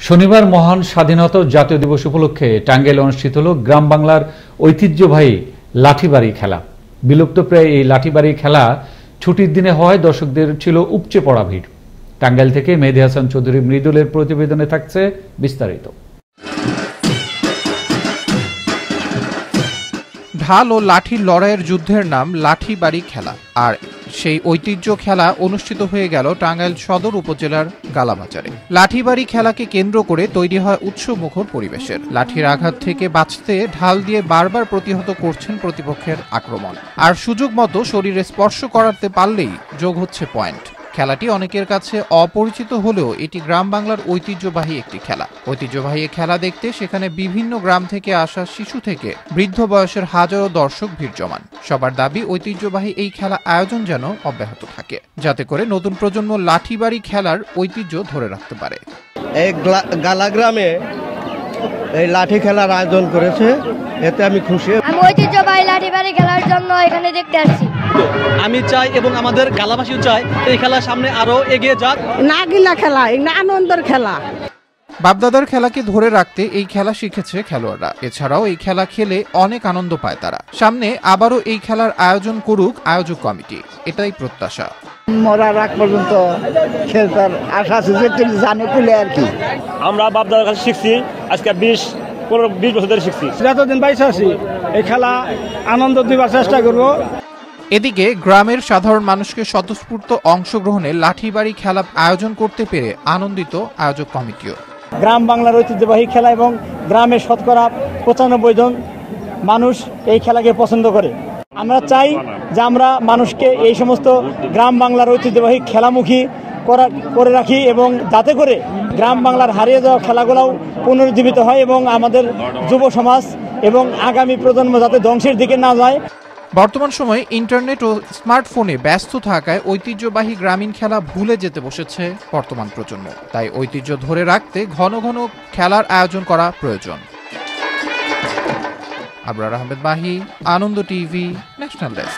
শনিবার মহান স্বাধীনতা জাতীয় দিবস উপলক্ষে টাঙ্গাইলে অনুষ্ঠিত হল গ্রাম বাংলার ঐতিহ্যবাহী লাঠিবাড়ি খেলা। বিলুপ্তপ্রায় এই লাঠিবাড়ি খেলা ছুটির দিনে হওয়ায় দর্শকদের ছিল উপচে পড়া ভিড়। টাঙ্গাইল থেকে মেহেদী হাসান চৌধুরী মৃদুলের প্রতিবেদনে থাকছে বিস্তারিত। ঢাল ও লাঠির লড়াইয়ের যুদ্ধের নাম লাঠিবাড়ি খেলা। আর সেই ঐতিহ্য খেলা অনুষ্ঠিত হয়ে গেল টাঙ্গাইল সদর উপজেলার গালাবাজারে। লাঠিবাড়ি খেলাকে কেন্দ্র করে তৈরি হয় উৎসবমুখর পরিবেশের। লাঠির আঘাত থেকে বাঁচতে ঢাল দিয়ে বারবার প্রতিহত করছেন প্রতিপক্ষের আক্রমণ, আর সুযোগ মতো শরীরে স্পর্শ করাতে পারলেই যোগ হচ্ছে পয়েন্ট। খেলাটি অনেকের কাছে অপরিচিত হলেও এটি গ্রাম বাংলার ঐতিহ্যবাহী একটি খেলা। ঐতিহ্যবাহী খেলা দেখতে সেখানে বিভিন্ন গ্রাম থেকে আসা শিশু থেকে বৃদ্ধ বয়সের হাজারো দর্শক ভিড় জমান। সবার দাবি ঐতিহ্যবাহী এই খেলা আয়োজন যেন অব্যাহত থাকে, যাতে করে নতুন প্রজন্ম লাঠিবাড়ি খেলার ঐতিহ্য ধরে রাখতে পারে। এই গালা গ্রামে এই লাঠি খেলার আয়োজন করেছে, এতে আমি খুশি। আমি ঐতিহ্যবাহী লাঠিবাড়ি খেলার জন্য এখানে দেখতে আসছি। আমি চাই এবং আমাদের গালাবাসীও চাই এই খেলার সামনে আরো এগিয়ে যাক। নাগিলা খেলা, আনন্দের খেলা। বাপদাদার খেলাকে ধরে রাখতে এই খেলা শিখেছে খেলোয়াড়রা। এছাড়াও এই খেলা খেলে অনেক আনন্দ পায় তারা। সামনে আবারও এই খেলার আয়োজন করুক আয়োজক কমিটি, এটাই প্রত্যাশা। মরার আগ পর্যন্ত খেলতার আশা আছে, যে জানে তুলে আর কি। আমরা বাপদাদার কাছে শিখছি, আজকে 20 বছর ধরে শিখছি। যতদিন বাইসে আছি এই খেলা আনন্দ দিবার চেষ্টা করব। এদিকে গ্রামের সাধারণ মানুষকে স্বতঃস্ফূর্ত অংশগ্রহণে লাঠিবাড়ি খেলা আয়োজন করতে পেরে আনন্দিত আয়োজক কমিটিও। গ্রাম বাংলার ঐতিহ্যবাহী খেলা এবং গ্রামের শতকরা 95 জন মানুষ এই খেলাকে পছন্দ করে। আমরা চাই যে আমরা মানুষকে এই সমস্ত গ্রাম বাংলার ঐতিহ্যবাহী খেলামুখী করে রাখি, এবং যাতে করে গ্রাম বাংলার হারিয়ে যাওয়া খেলাগুলোও পুনরুজ্জীবিত হয় এবং আমাদের যুব সমাজ এবং আগামী প্রজন্ম যাতে ধ্বংসের দিকে না যায়। বর্তমান সময়ে ইন্টারনেট ও স্মার্টফোনে ব্যস্ত থাকায় ঐতিহ্যবাহী গ্রামীণ খেলা ভুলে যেতে বসেছে বর্তমান প্রজন্ম। তাই ঐতিহ্য ধরে রাখতে ঘন ঘন খেলার আয়োজন করা প্রয়োজন। আবরার আহমেদ মাহি, আনন্দ টিভি, ন্যাশনাল ডেস্ক।